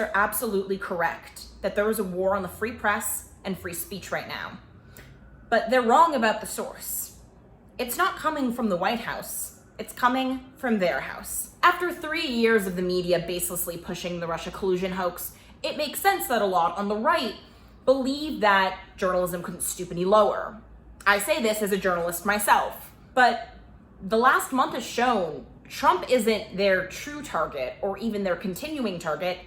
are absolutely correct that there is a war on the free press and free speech right now. But they're wrong about the source. It's not coming from the White House. It's coming from their house. After 3 years of the media baselessly pushing the Russia collusion hoax, it makes sense that a lot on the right believe that journalism couldn't stoop any lower. I say this as a journalist myself, but the last month has shown Trump isn't their true target or even their continuing target.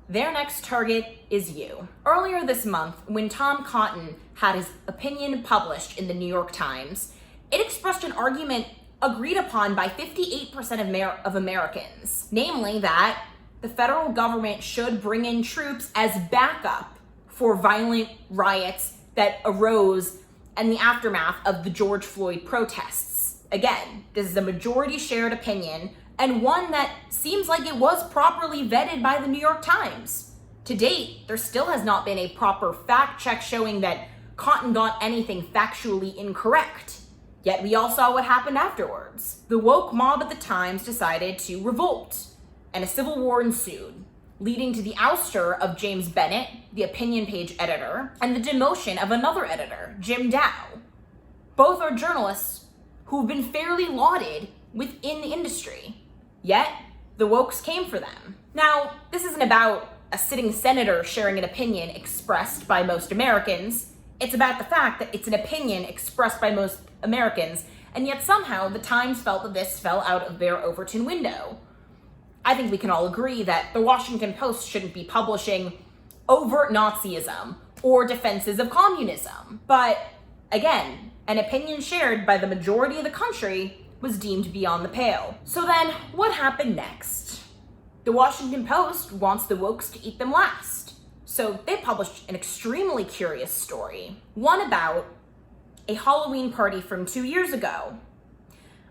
Their next target is you. Earlier this month, when Tom Cotton had his opinion published in the New York Times, it expressed an argument agreed upon by 58% of Americans, namely that the federal government should bring in troops as backup for violent riots that arose in the aftermath of the George Floyd protests. Again, this is a majority shared opinion and one that seems like it was properly vetted by the New York Times. To date, there still has not been a proper fact check showing that Cotton got anything factually incorrect. Yet we all saw what happened afterwards. The woke mob at the Times decided to revolt, and a civil war ensued, leading to the ouster of James Bennett, the opinion page editor, and the demotion of another editor, Jim Dow. Both are journalists who've been fairly lauded within the industry. Yet, the wokes came for them. Now, this isn't about a sitting senator sharing an opinion expressed by most Americans. It's about the fact that it's an opinion expressed by most Americans, and yet somehow the Times felt that this fell out of their Overton window. I think we can all agree that the Washington Post shouldn't be publishing overt Nazism or defenses of communism. But again, an opinion shared by the majority of the country was deemed beyond the pale. So then, what happened next? The Washington Post wants the wokes to eat them last. So they published an extremely curious story, one about a Halloween party from 2 years ago.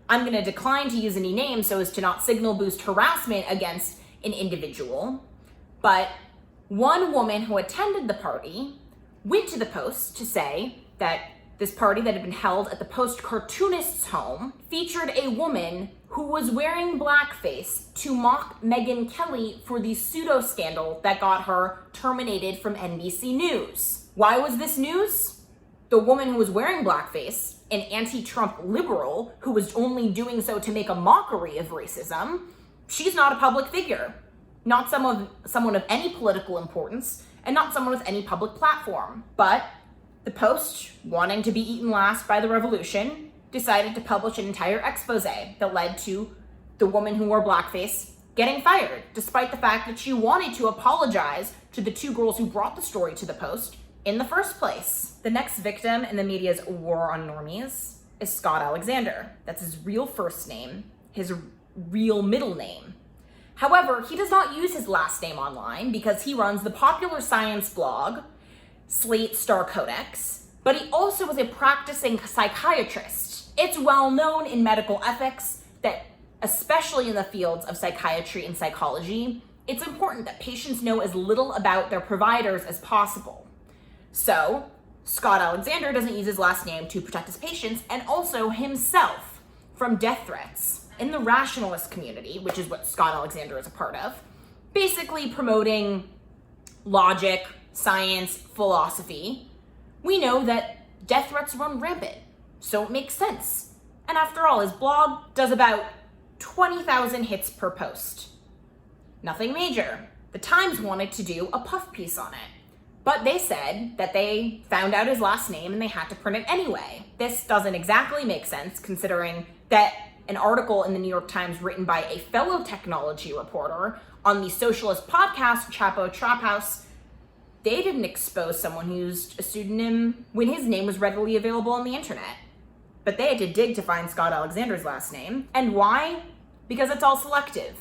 I'm going to decline to use any names so as to not signal boost harassment against an individual, but one woman who attended the party went to the Post to say that this party that had been held at the Post cartoonist's home featured a woman who was wearing blackface to mock Megyn Kelly for the pseudo-scandal that got her terminated from NBC News. Why was this news? The woman who was wearing blackface, an anti-Trump liberal who was only doing so to make a mockery of racism, she's not a public figure, not someone of any political importance, and not someone with any public platform. But the Post, wanting to be eaten last by the revolution, decided to publish an entire expose that led to the woman who wore blackface getting fired, despite the fact that she wanted to apologize to the two girls who brought the story to the Post in the first place. The next victim in the media's war on normies is Scott Alexander. That's his real first name, his real middle name. However, he does not use his last name online because he runs the popular science blog, Slate Star Codex, but he also is a practicing psychiatrist. It's well known in medical ethics that, especially in the fields of psychiatry and psychology, it's important that patients know as little about their providers as possible. So, Scott Alexander doesn't use his last name to protect his patients and also himself from death threats. In the rationalist community, which is what Scott Alexander is a part of, basically promoting logic, science, philosophy, we know that death threats run rampant, so it makes sense. And after all, his blog does about 20,000 hits per post. Nothing major. The Times wanted to do a puff piece on it, but they said that they found out his last name and they had to print it anyway. This doesn't exactly make sense considering that an article in the New York Times written by a fellow technology reporter on the socialist podcast Chapo Trap House, they didn't expose someone who used a pseudonym when his name was readily available on the internet. But they had to dig to find Scott Alexander's last name. And why? Because it's all selective.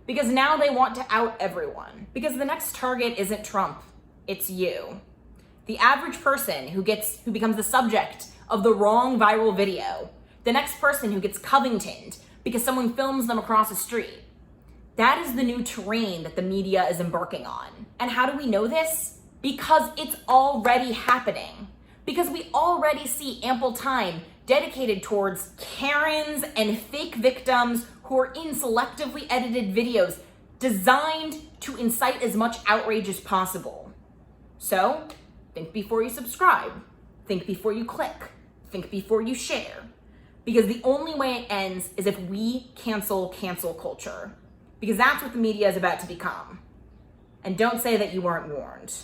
Because now they want to out everyone. Because the next target isn't Trump, it's you. The average person who becomes the subject of the wrong viral video, the next person who gets Covingtoned because someone films them across the street. That is the new terrain that the media is embarking on. And how do we know this? Because it's already happening. Because we already see ample time dedicated towards Karens and fake victims who are in selectively edited videos designed to incite as much outrage as possible. So, think before you subscribe. Think before you click. Think before you share. Because the only way it ends is if we cancel culture. Because that's what the media is about to become. And don't say that you weren't warned.